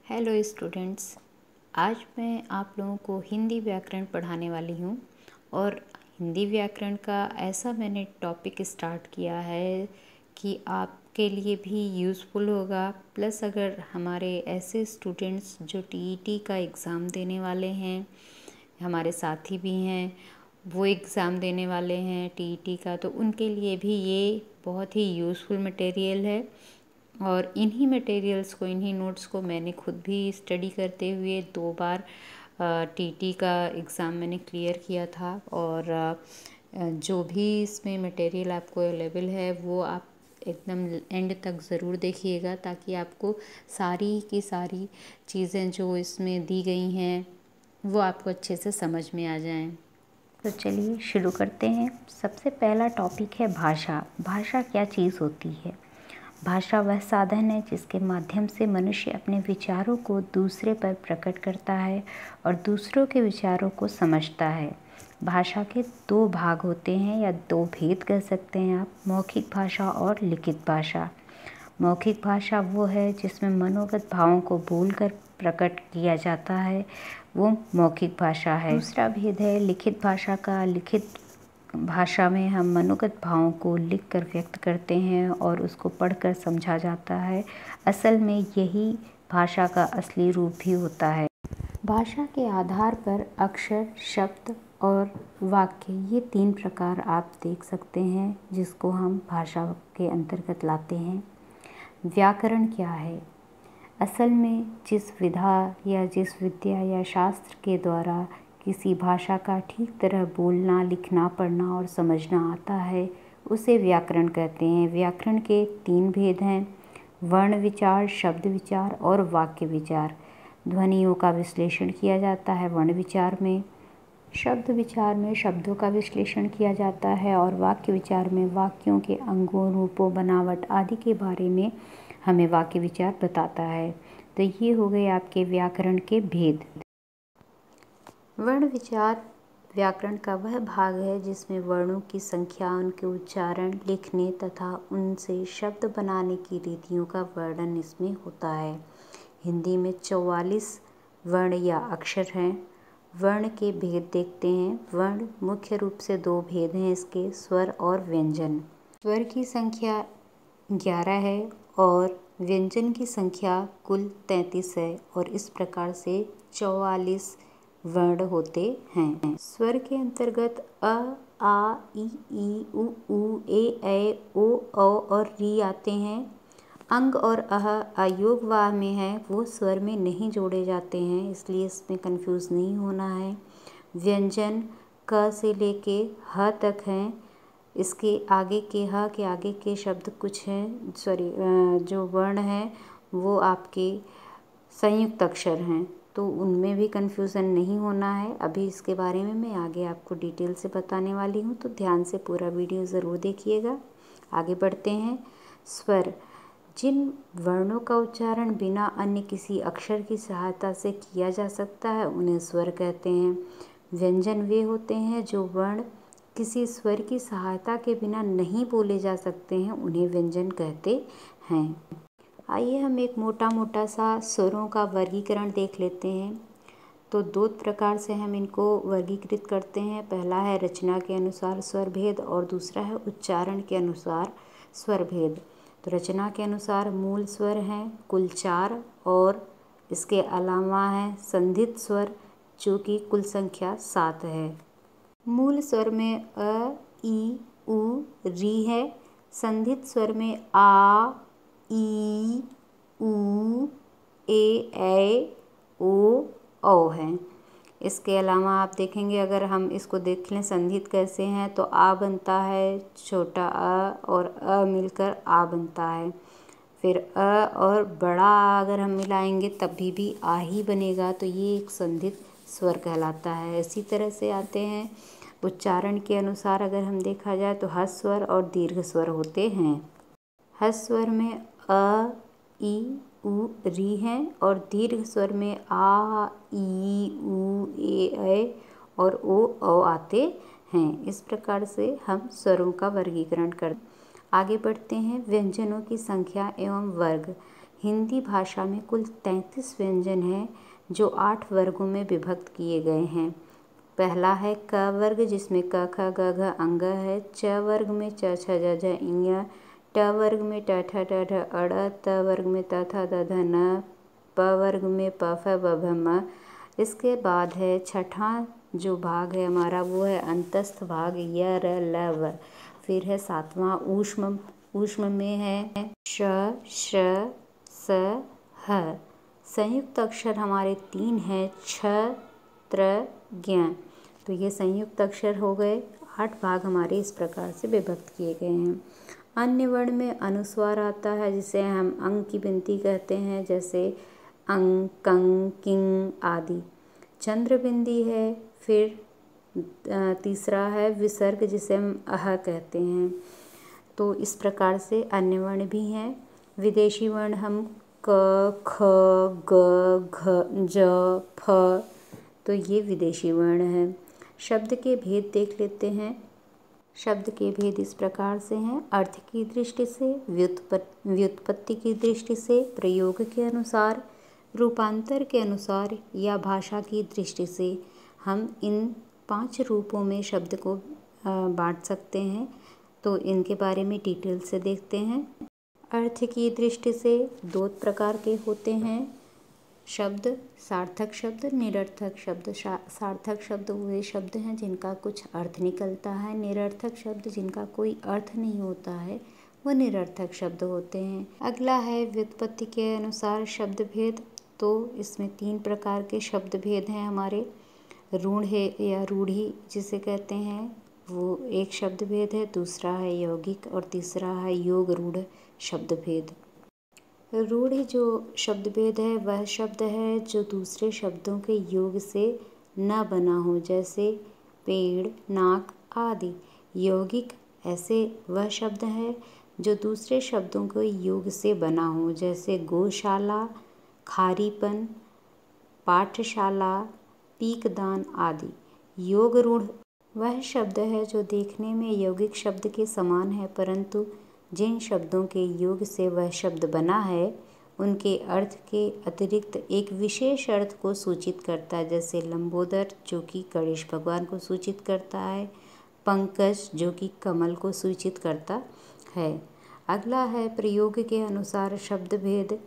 Hello students, आज मैं आप लोगों को हिंदी व्याकरण पढ़ाने वाली हूँ। और हिंदी व्याकरण का ऐसा मैंने टॉपिक स्टार्ट किया है कि आपके लिए भी यूज़फुल होगा। प्लस अगर हमारे ऐसे स्टूडेंट्स जो टीईटी का एग्ज़ाम देने वाले हैं, हमारे साथी भी हैं, वो एग्ज़ाम देने वाले हैं टीईटी का, तो उनके लिए भी ये बहुत ही यूज़फुल मटेरियल है। और इन्हीं मटेरियल्स को, इन्हीं नोट्स को मैंने खुद भी स्टडी करते हुए 2 बार टीटी का एग्ज़ाम मैंने क्लियर किया था। और जो भी इसमें मटेरियल आपको अवेलेबल है वो आप एकदम एंड तक ज़रूर देखिएगा, ताकि आपको सारी की सारी चीज़ें जो इसमें दी गई हैं वो आपको अच्छे से समझ में आ जाएं। तो चलिए शुरू करते हैं। सबसे पहला टॉपिक है भाषा। भाषा क्या चीज़ होती है? भाषा वह साधन है जिसके माध्यम से मनुष्य अपने विचारों को दूसरे पर प्रकट करता है और दूसरों के विचारों को समझता है। भाषा के 2 भाग होते हैं, या 2 भेद कह सकते हैं आप, मौखिक भाषा और लिखित भाषा। मौखिक भाषा वो है जिसमें मनोगत भावों को बोलकर प्रकट किया जाता है, वो मौखिक भाषा है। दूसरा भेद है लिखित भाषा का। लिखित भाषा में हम मनोगत भावों को लिखकर व्यक्त करते हैं और उसको पढ़कर समझा जाता है। असल में यही भाषा का असली रूप भी होता है। भाषा के आधार पर अक्षर, शब्द और वाक्य, ये 3 प्रकार आप देख सकते हैं जिसको हम भाषा के अंतर्गत लाते हैं। व्याकरण क्या है? असल में जिस विधा या जिस विद्या या शास्त्र के द्वारा किसी भाषा का ठीक तरह बोलना, लिखना, पढ़ना और समझना आता है, उसे व्याकरण कहते हैं। व्याकरण के 3 भेद हैं: वर्ण विचार, शब्द विचार और वाक्य विचार। ध्वनियों का विश्लेषण किया जाता है वर्ण विचार में, शब्द विचार में शब्दों का विश्लेषण किया जाता है, और वाक्य विचार में वाक्यों के अंगों, रूपों, बनावट आदि के बारे में हमें वाक्य विचार बताता है। तो ये हो गए आपके व्याकरण के भेद। वर्ण विचार व्याकरण का वह भाग है जिसमें वर्णों की संख्या, उनके उच्चारण, लिखने तथा उनसे शब्द बनाने की रीतियों का वर्णन इसमें होता है। हिंदी में 44 वर्ण या अक्षर हैं। वर्ण के भेद देखते हैं। वर्ण मुख्य रूप से 2 भेद हैं इसके, स्वर और व्यंजन। स्वर की संख्या 11 है और व्यंजन की संख्या कुल 33 है, और इस प्रकार से 44 वर्ण होते हैं। स्वर के अंतर्गत अ, आ, ई, उ, ए, ओ, और री आते हैं। अंग और अह अयोगवाह में है, वो स्वर में नहीं जोड़े जाते हैं, इसलिए इसमें कंफ्यूज नहीं होना है। व्यंजन क से लेके ह तक हैं। इसके आगे के ह के आगे के शब्द कुछ हैं, जो वर्ण हैं वो आपके संयुक्त अक्षर हैं, तो उनमें भी कन्फ्यूज़न नहीं होना है। अभी इसके बारे में मैं आगे आपको डिटेल से बताने वाली हूँ, तो ध्यान से पूरा वीडियो ज़रूर देखिएगा। आगे बढ़ते हैं। स्वर, जिन वर्णों का उच्चारण बिना अन्य किसी अक्षर की सहायता से किया जा सकता है, उन्हें स्वर कहते हैं। व्यंजन वे होते हैं जो वर्ण किसी स्वर की सहायता के बिना नहीं बोले जा सकते हैं, उन्हें व्यंजन कहते हैं। आइए हम एक मोटा सा स्वरों का वर्गीकरण देख लेते हैं। तो 2 प्रकार से हम इनको वर्गीकृत करते हैं। पहला है रचना के अनुसार स्वर भेद और दूसरा है उच्चारण के अनुसार स्वर भेद। तो रचना के अनुसार मूल स्वर हैं कुल 4, और इसके अलावा है संधित स्वर जो कि कुल संख्या 7 है। मूल स्वर में अ, ई, उ, री है। संधित स्वर में आ, ई, उ, ए, ओ, औ हैं। इसके अलावा आप देखेंगे, अगर हम इसको देख लें संधित कैसे हैं, तो आ बनता है छोटा अ और अ मिलकर आ बनता है। फिर अ और बड़ा आ अगर हम मिलाएंगे तब भी आ ही बनेगा, तो ये एक संधित स्वर कहलाता है। इसी तरह से आते हैं उच्चारण के अनुसार, अगर हम देखा जाए तो ह्रस्व स्वर और दीर्घ स्वर होते हैं। ह्रस्व स्वर में अ, ई, उ, री हैं, और दीर्घ स्वर में आ, ई, उ, ए, और ओ, औ आते हैं। इस प्रकार से हम स्वरों का वर्गीकरण करते हैं। आगे बढ़ते हैं। व्यंजनों की संख्या एवं वर्ग। हिंदी भाषा में कुल 33 व्यंजन हैं जो 8 वर्गों में विभक्त किए गए हैं। पहला है क वर्ग, जिसमें क ख ग घ अंग है। च वर्ग में च छ ज झ ञ। ट वर्ग में ट ठ ड ढ अड़। त वर्ग में त थ द ध न। प वर्ग में प फ ब भ म। इसके बाद है छठा जो भाग है हमारा, वो है अंतस्थ भाग, य र ल व। फिर है सातवां ऊष्म। ऊष्म में है श श स ह। संयुक्त अक्षर हमारे 3 हैं, छ त्र ज्ञ। तो ये संयुक्त अक्षर हो गए। 8 भाग हमारे इस प्रकार से विभक्त किए गए हैं। अन्य वर्ण में अनुस्वार आता है, जिसे हम अंग की बिनती कहते हैं, जैसे अंग, कंग, किंग आदि। चंद्र बिंदी है। फिर तीसरा है विसर्ग, जिसे हम अह कहते हैं। तो इस प्रकार से अन्य वर्ण भी हैं। विदेशी वर्ण हम क, ख, ग, घ, ज, फ। तो ये विदेशी वर्ण हैं। शब्द के भेद देख लेते हैं। शब्द के भेद इस प्रकार से हैं। अर्थ की दृष्टि से, व्युत्पत्ति की दृष्टि से, प्रयोग के अनुसार, रूपांतर के अनुसार या भाषा की दृष्टि से हम इन 5 रूपों में शब्द को बांट सकते हैं। तो इनके बारे में डिटेल से देखते हैं। अर्थ की दृष्टि से 2 प्रकार के होते हैं शब्द, सार्थक शब्द, निरर्थक शब्द। सार्थक शब्द वे शब्द हैं जिनका कुछ अर्थ निकलता है। निरर्थक शब्द जिनका कोई अर्थ नहीं होता है, वो निरर्थक शब्द होते हैं। अगला है व्युत्पत्ति के अनुसार शब्द भेद। तो इसमें 3 प्रकार के शब्द भेद हैं हमारे। रूढ़ है या रूढ़ी जिसे कहते हैं, वो एक शब्द भेद है। दूसरा है यौगिक और तीसरा है योग रूढ़ शब्द भेद। रूढ़ जो शब्द भेद है वह शब्द है जो दूसरे शब्दों के योग से न बना हो, जैसे पेड़, नाक आदि। यौगिक ऐसे वह शब्द है जो दूसरे शब्दों के योग से बना हो, जैसे गौशाला, खारीपन, पाठशाला, पीकदान आदि। योग रूढ़ वह शब्द है जो देखने में यौगिक शब्द के समान है, परंतु जिन शब्दों के योग से वह शब्द बना है उनके अर्थ के अतिरिक्त एक विशेष अर्थ को सूचित करता है, जैसे लंबोदर जो कि गणेश भगवान को सूचित करता है, पंकज जो कि कमल को सूचित करता है। अगला है प्रयोग के अनुसार शब्द भेद।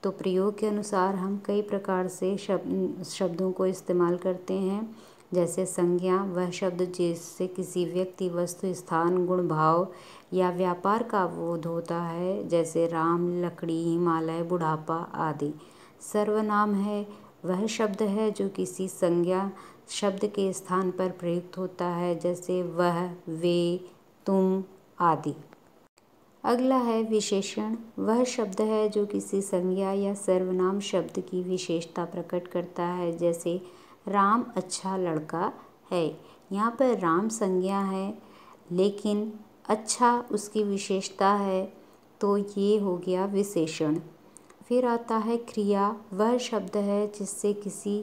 तो प्रयोग के अनुसार हम कई प्रकार से शब्दों को इस्तेमाल करते हैं, जैसे संज्ञा वह शब्द जिससे किसी व्यक्ति, वस्तु, स्थान, गुण, भाव या व्यापार का बोध होता है, जैसे राम, लकड़ी, हिमालय, बुढ़ापा आदि। सर्वनाम है वह शब्द है जो किसी संज्ञा शब्द के स्थान पर प्रयुक्त होता है, जैसे वह, वे, तुम आदि। अगला है विशेषण। वह शब्द है जो किसी संज्ञा या सर्वनाम शब्द की विशेषता प्रकट करता है, जैसे राम अच्छा लड़का है। यहाँ पर राम संज्ञा है लेकिन अच्छा उसकी विशेषता है, तो ये हो गया विशेषण। फिर आता है क्रिया। वह शब्द है जिससे किसी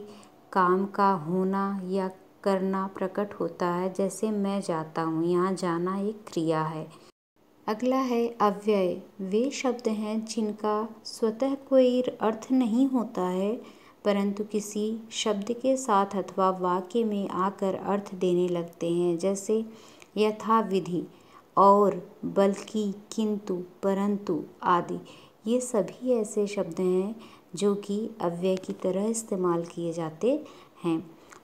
काम का होना या करना प्रकट होता है, जैसे मैं जाता हूँ। यहाँ जाना एक क्रिया है। अगला है अव्यय। वे शब्द हैं जिनका स्वतः कोई अर्थ नहीं होता है, परंतु किसी शब्द के साथ अथवा वाक्य में आकर अर्थ देने लगते हैं, जैसे यथाविधि, और, बल्कि, किंतु, परंतु आदि। ये सभी ऐसे शब्द हैं जो कि अव्यय की तरह इस्तेमाल किए जाते हैं।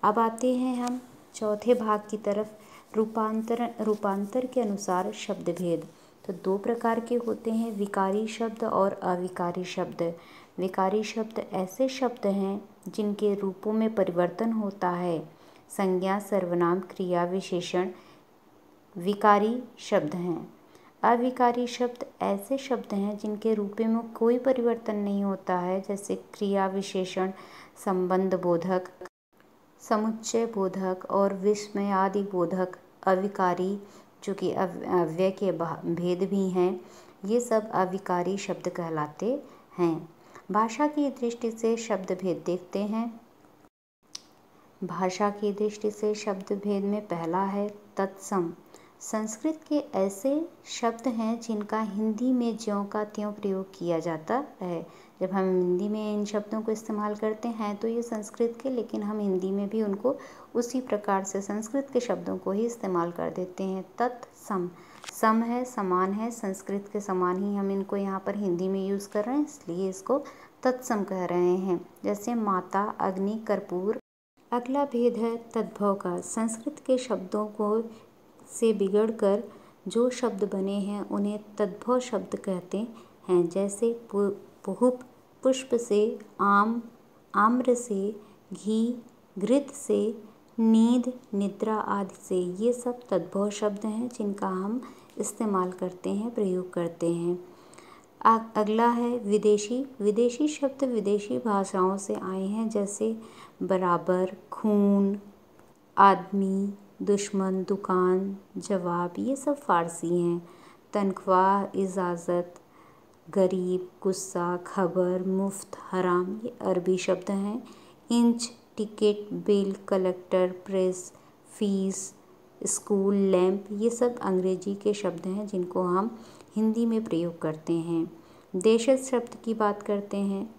अब आते हैं हम चौथे भाग की तरफ, रूपांतर के अनुसार शब्द भेद। तो 2 प्रकार के होते हैं, विकारी शब्द और अविकारी शब्द। विकारी शब्द ऐसे शब्द हैं जिनके रूपों में परिवर्तन होता है, संज्ञा, सर्वनाम, क्रिया, विशेषण विकारी शब्द हैं। अविकारी शब्द ऐसे शब्द हैं जिनके रूपों में कोई परिवर्तन नहीं होता है, जैसे क्रिया, विशेषण, संबंध बोधक, समुच्चय बोधक और विस्मय आदि बोधक। अविकारी जो कि अव्यय के भेद भी हैं, ये सब अविकारी शब्द कहलाते हैं। भाषा की दृष्टि से शब्द भेद देखते हैं। भाषा की दृष्टि से शब्द भेद में पहला है तत्सम। संस्कृत के ऐसे शब्द हैं जिनका हिंदी में ज्यों का त्यों प्रयोग किया जाता है, जब हम हिंदी में इन शब्दों को इस्तेमाल करते हैं तो ये संस्कृत के, लेकिन हम हिंदी में भी उनको उसी प्रकार से संस्कृत के शब्दों को ही इस्तेमाल कर देते हैं। तत्सम, सम है, समान है, संस्कृत के समान ही हम इनको यहाँ पर हिंदी में यूज़ कर रहे हैं, इसलिए इसको तत्सम कह रहे हैं। जैसे माता, अग्नि, कर्पूर। अगला भेद है तद्भव का। संस्कृत के शब्दों को से बिगड़कर जो शब्द बने हैं उन्हें तद्भव शब्द कहते हैं। जैसे पुष्प, पुष्प से, आम, आम्र से, घी, घृत से, नींद, निद्रा आदि से। ये सब तद्भव शब्द हैं जिनका हम इस्तेमाल करते हैं, प्रयोग करते हैं। अगला है विदेशी। विदेशी शब्द विदेशी भाषाओं से आए हैं, जैसे बराबर, खून, आदमी, दुश्मन, दुकान, जवाब, ये सब फारसी हैं। तनख्वाह, इजाज़त, गरीब, गुस्सा, खबर, मुफ्त, हराम, ये अरबी शब्द हैं। Inch, ticket, bill, collector, press, fees, school, lamp, ये सब अंग्रेजी के शब्द हैं जिनको हम हिंदी में प्रयोग करते हैं। देशज शब्द की बात करते हैं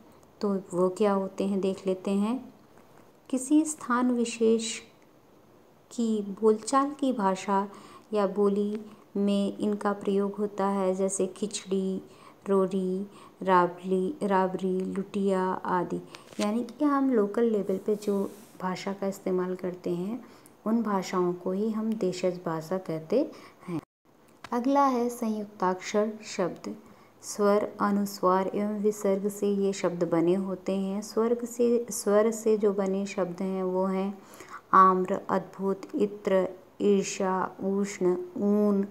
तो वो क्या होते हैं देख लेते हैं। किसी स्थान विशेष की बोलचाल की भाषा या बोली में इनका प्रयोग होता है, जैसे खिचड़ी, रोरी, राबरी, लुटिया आदि। यानी कि हम लोकल लेवल पे जो भाषा का इस्तेमाल करते हैं उन भाषाओं को ही हम देशज भाषा कहते हैं। अगला है संयुक्ताक्षर शब्द। स्वर, अनुस्वार एवं विसर्ग से ये शब्द बने होते हैं। स्वर से जो बने शब्द हैं वो हैं आम्र, अद्भुत, इत्र, ईर्ष्या, उष्ण, ऊन,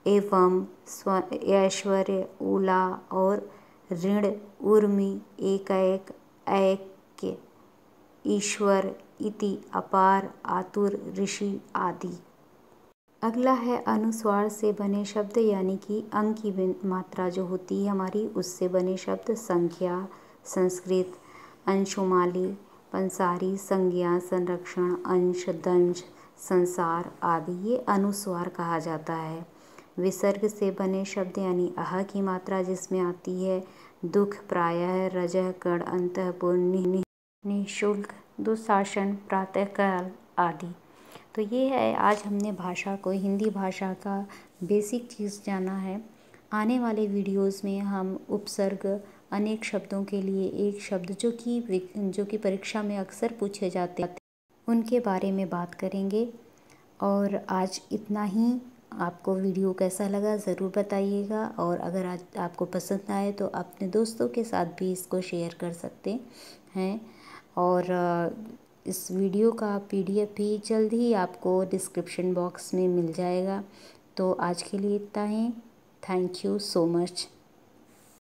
एवं, ऐश्वर्य, उला और ऋण, उर्मी, एकाएक, ऐक्य, ईश्वर, इति, अपार, आतुर, ऋषि आदि। अगला है अनुस्वार से बने शब्द, यानी कि अंक की मात्रा जो होती है हमारी उससे बने शब्द। संख्या, संस्कृत, अंशुमाली, पंसारी, संज्ञा, संरक्षण, अंश, दंश, संसार आदि, ये अनुस्वार कहा जाता है। विसर्ग से बने शब्द यानी अह की मात्रा जिसमें आती है दुख, प्रायः, रजः, कण, अंतःपुर, निःशुल्क, दुशासन, प्रातःकाल आदि। तो ये है, आज हमने भाषा को, हिंदी भाषा का बेसिक चीज़ जाना है। आने वाले वीडियोस में हम उपसर्ग, अनेक शब्दों के लिए एक शब्द जो कि परीक्षा में अक्सर पूछे जाते हैं उनके बारे में बात करेंगे। और आज इतना ही। आपको वीडियो कैसा लगा ज़रूर बताइएगा, और अगर आज आपको पसंद आए तो अपने दोस्तों के साथ भी इसको शेयर कर सकते हैं। और इस वीडियो का PDF भी जल्द ही आपको डिस्क्रिप्शन बॉक्स में मिल जाएगा। तो आज के लिए इतना ही। Thank you so much.